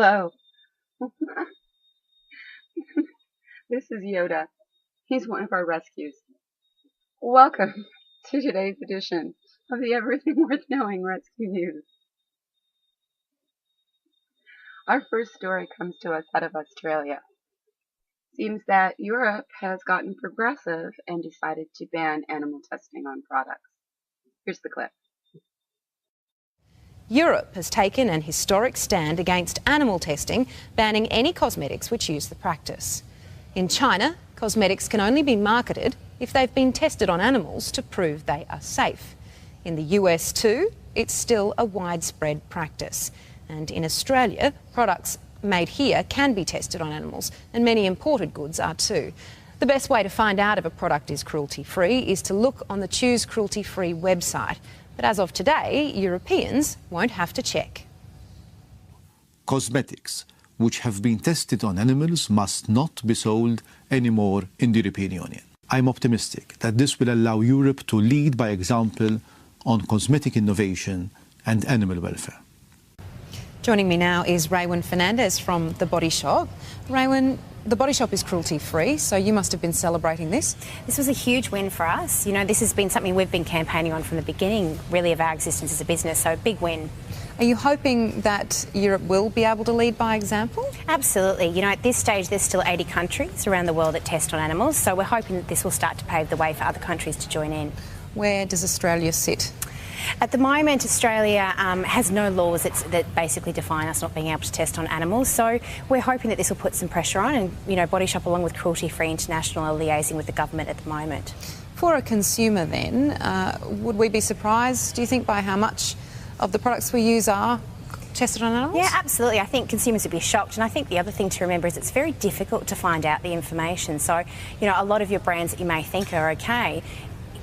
Hello. This is Yoda. He's one of our rescues. Welcome to today's edition of the Everything Worth Knowing Rescue News. Our first story comes to us out of Australia. Seems that Europe has gotten progressive and decided to ban animal testing on products. Here's the clip. Europe has taken an historic stand against animal testing, banning any cosmetics which use the practice. In China, cosmetics can only be marketed if they've been tested on animals to prove they are safe. In the US too, it's still a widespread practice. And in Australia, products made here can be tested on animals, and many imported goods are too. The best way to find out if a product is cruelty-free is to look on the Choose Cruelty Free website. But as of today, Europeans won't have to check. Cosmetics which have been tested on animals must not be sold anymore in the European Union. I'm optimistic that this will allow Europe to lead by example on cosmetic innovation and animal welfare. Joining me now is Raywin Fernandez from The Body Shop. Raywin, The Body Shop is cruelty-free, so you must have been celebrating this. This was a huge win for us. You know, this has been something we've been campaigning on from the beginning, really, of our existence as a business, so a big win. Are you hoping that Europe will be able to lead by example? Absolutely. You know, at this stage, there's still 80 countries around the world that test on animals, so we're hoping that this will start to pave the way for other countries to join in. Where does Australia sit? At the moment, Australia has no laws that basically define us not being able to test on animals, so we're hoping that this will put some pressure on, and, you know, Body Shop, along with Cruelty Free International, are liaising with the government at the moment. For a consumer then, would we be surprised, do you think, by how much of the products we use are tested on animals? Yeah, absolutely. I think consumers would be shocked, and I think the other thing to remember is it's very difficult to find out the information. So, you know, a lot of your brands that you may think are okay,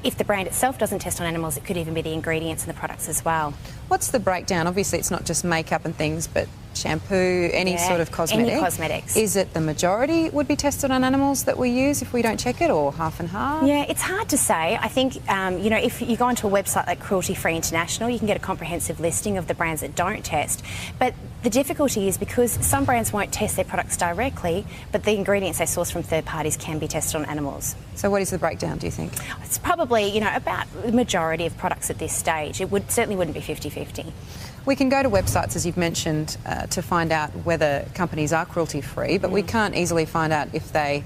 if the brand itself doesn't test on animals, it could even be the ingredients in the products as well. What's the breakdown? Obviously, it's not just makeup and things, but shampoo, any sort of cosmetic. Any cosmetics. Is it the majority would be tested on animals that we use if we don't check it, or half and half? Yeah, it's hard to say. I think, you know, if you go onto a website like Cruelty Free International, you can get a comprehensive listing of the brands that don't test. But the difficulty is because some brands won't test their products directly, but the ingredients they source from third parties can be tested on animals. So what is the breakdown, do you think? It's probably, you know, about the majority of products at this stage. It certainly wouldn't be 50-50. We can go to websites, as you've mentioned, to find out whether companies are cruelty-free, but we can't easily find out if they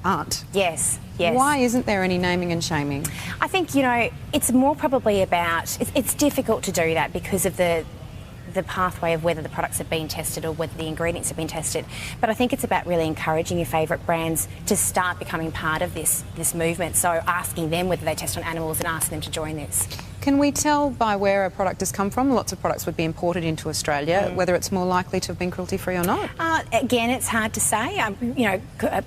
aren't. Yes, yes. Why isn't there any naming and shaming? I think, you know, it's more probably about... It's difficult to do that because of the pathway of whether the products have been tested or whether the ingredients have been tested. But I think it's about really encouraging your favourite brands to start becoming part of this movement. So asking them whether they test on animals and asking them to join this. Can we tell by where a product has come from? Lots of products would be imported into Australia, whether it's more likely to have been cruelty-free or not? Again, it's hard to say. You know,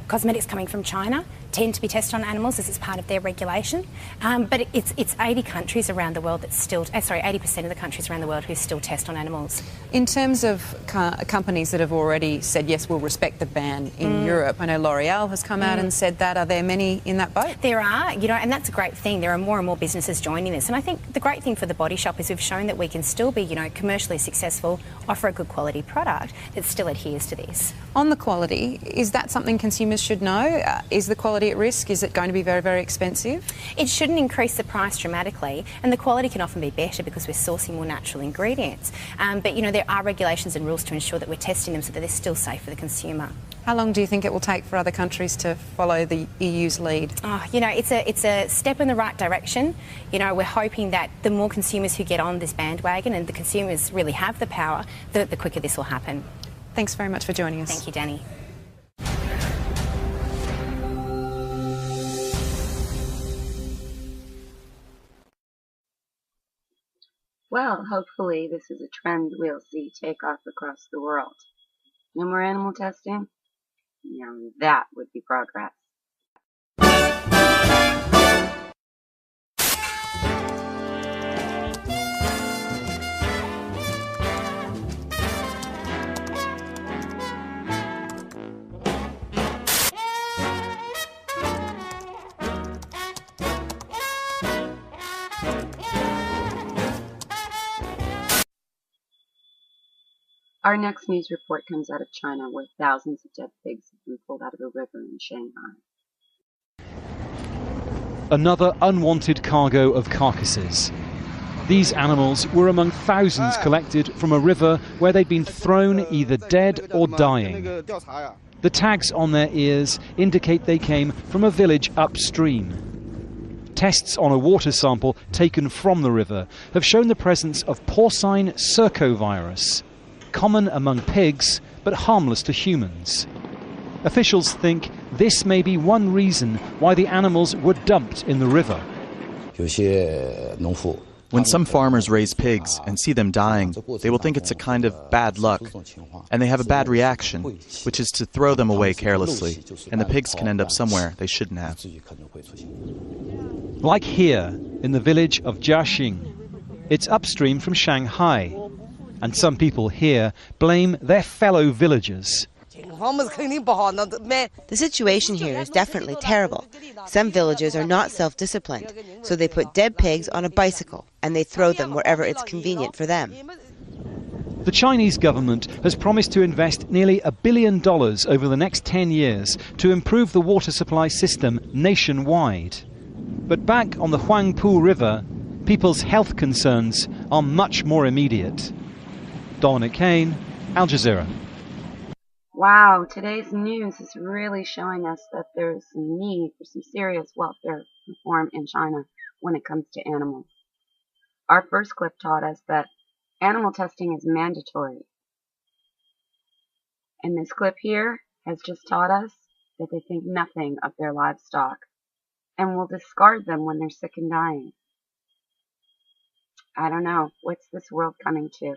cosmetics coming from China tend to be tested on animals as it's part of their regulation. But it's 80 countries around the world that still... 80% of the countries around the world who still test on animals. In terms of companies that have already said, yes, we'll respect the ban in Europe, I know L'Oreal has come out and said that. Are there many in that boat? There are, you know, and that's a great thing. There are more and more businesses joining this. And I think the great thing for The Body Shop is we've shown that we can still be, you know, commercially successful, offer a good quality product that still adheres to this. On the quality, is that something consumers should know? Is the quality at risk? Is it going to be very, very expensive? It shouldn't increase the price dramatically, and the quality can often be better because we're sourcing more natural ingredients. But, you know, there are regulations and rules to ensure that we're testing them so that they're still safe for the consumer. How long do you think it will take for other countries to follow the EU's lead? Oh, you know, it's a step in the right direction. You know, we're hoping that the more consumers who get on this bandwagon and the consumers really have the power, the quicker this will happen. Thanks very much for joining us. Thank you, Danny. Well, hopefully this is a trend we'll see take off across the world. No more animal testing? Now that would be progress. Our next news report comes out of China, where thousands of dead pigs have been pulled out of a river in Shanghai. Another unwanted cargo of carcasses. These animals were among thousands collected from a river where they'd been thrown either dead or dying. The tags on their ears indicate they came from a village upstream. Tests on a water sample taken from the river have shown the presence of porcine circovirus, common among pigs but harmless to humans. Officials think this may be one reason why the animals were dumped in the river. When some farmers raise pigs and see them dying, they will think it's a kind of bad luck, and they have a bad reaction, which is to throw them away carelessly, and the pigs can end up somewhere they shouldn't have. Like here, in the village of Jiaxing. It's upstream from Shanghai, and some people here blame their fellow villagers. The situation here is definitely terrible. Some villagers are not self-disciplined, so they put dead pigs on a bicycle and they throw them wherever it's convenient for them. The Chinese government has promised to invest nearly $1 billion over the next 10 years to improve the water supply system nationwide. But back on the Huangpu River, people's health concerns are much more immediate. Dominic Kane, Al Jazeera. Wow, today's news is really showing us that there's a need for some serious welfare reform in China when it comes to animals. Our first clip taught us that animal testing is mandatory. And this clip here has just taught us that they think nothing of their livestock and will discard them when they're sick and dying. I don't know. What's this world coming to?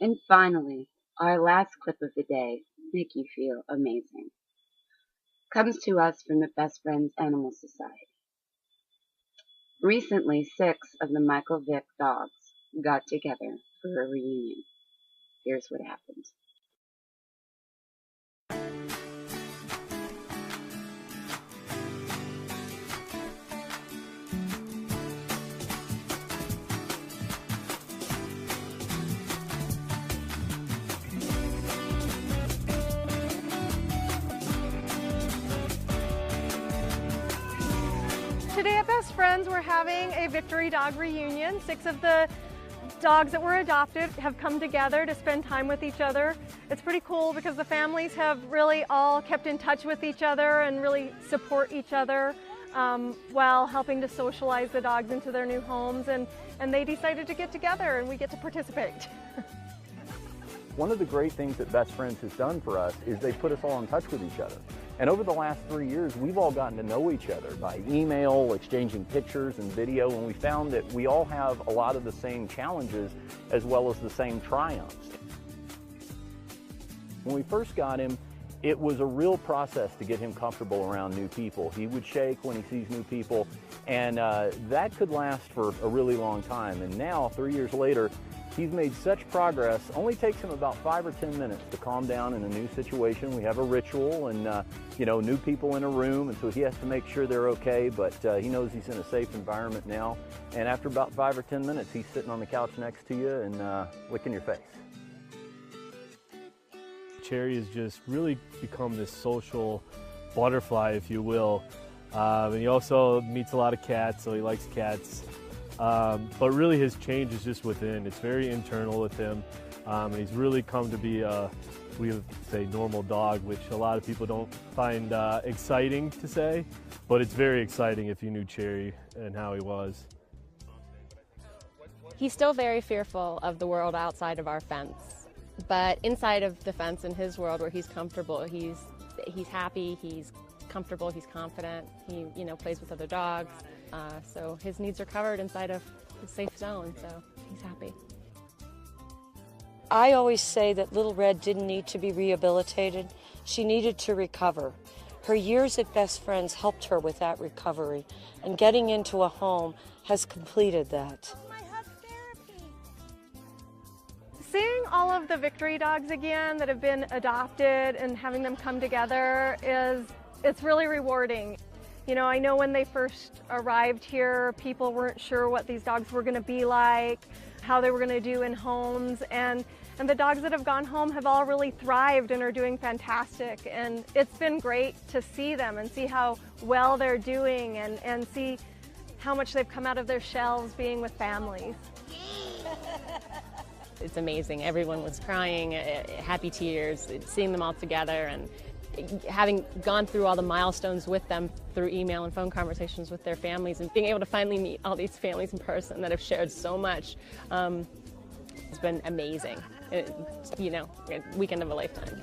And finally, our last clip of the day, make you feel amazing, comes to us from the Best Friends Animal Society. Recently, 6 of the Michael Vick dogs got together for a reunion. Here's what happened. Today at Best Friends, we're having a Victory Dog reunion. 6 of the dogs that were adopted have come together to spend time with each other. It's pretty cool because the families have really all kept in touch with each other and really support each other while helping to socialize the dogs into their new homes. And they decided to get together and we get to participate. One of the great things that Best Friends has done for us is they put us all in touch with each other. And over the last 3 years, we've all gotten to know each other by email, exchanging pictures and video, and we found that we all have a lot of the same challenges as well as the same triumphs. When we first got him, it was a real process to get him comfortable around new people. He would shake when he sees new people, and that could last for a really long time. And now, 3 years later, he's made such progress. Only takes him about 5 or 10 minutes to calm down in a new situation. We have a ritual and, new people in a room, and so he has to make sure they're okay, but he knows he's in a safe environment now. And after about 5 or 10 minutes, he's sitting on the couch next to you and licking your face. Cherry has just really become this social butterfly, if you will. And he also meets a lot of cats, so he likes cats. But really his change is just within. It's very internal with him. And he's really come to be a, we would say, normal dog, which a lot of people don't find exciting to say, but it's very exciting if you knew Cherry and how he was. He's still very fearful of the world outside of our fence, but inside of the fence in his world where he's comfortable, he's happy, he's comfortable, he's confident, he plays with other dogs. So his needs are covered inside of the safe zone, so he's happy. I always say that Little Red didn't need to be rehabilitated. She needed to recover. Her years at Best Friends helped her with that recovery, and getting into a home has completed that. Seeing all of the victory dogs again that have been adopted and having them come together it's really rewarding. You know, I know when they first arrived here, people weren't sure what these dogs were going to be like, how they were going to do in homes, and the dogs that have gone home have all really thrived and are doing fantastic. And it's been great to see them and see how well they're doing and see how much they've come out of their shells being with families. It's amazing. Everyone was crying, happy tears, seeing them all together, and having gone through all the milestones with them through email and phone conversations with their families, and being able to finally meet all these families in person that have shared so much. It's been amazing. You know, a weekend of a lifetime.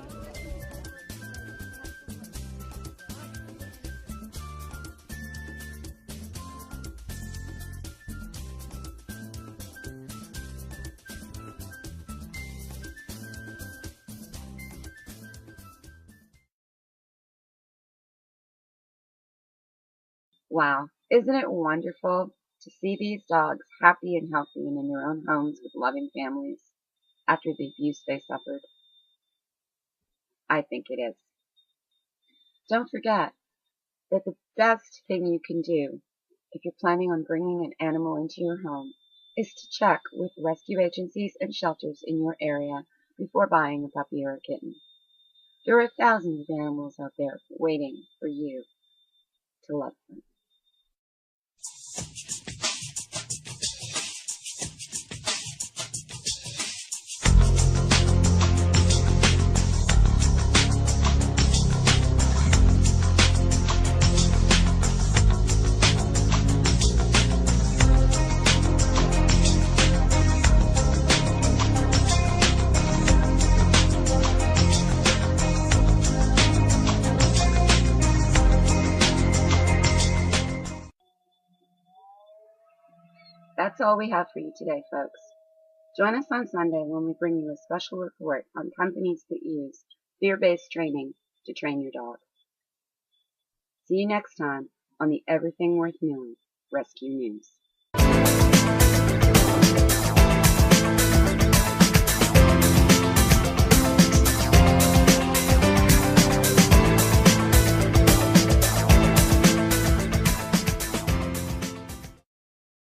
Wow, isn't it wonderful to see these dogs happy and healthy and in their own homes with loving families after the abuse they suffered? I think it is. Don't forget that the best thing you can do if you're planning on bringing an animal into your home is to check with rescue agencies and shelters in your area before buying a puppy or a kitten. There are thousands of animals out there waiting for you to love them. That's all we have for you today, folks. Join us on Sunday when we bring you a special report on companies that use fear-based training to train your dog. See you next time on the Everything Worth Knowing Rescue News.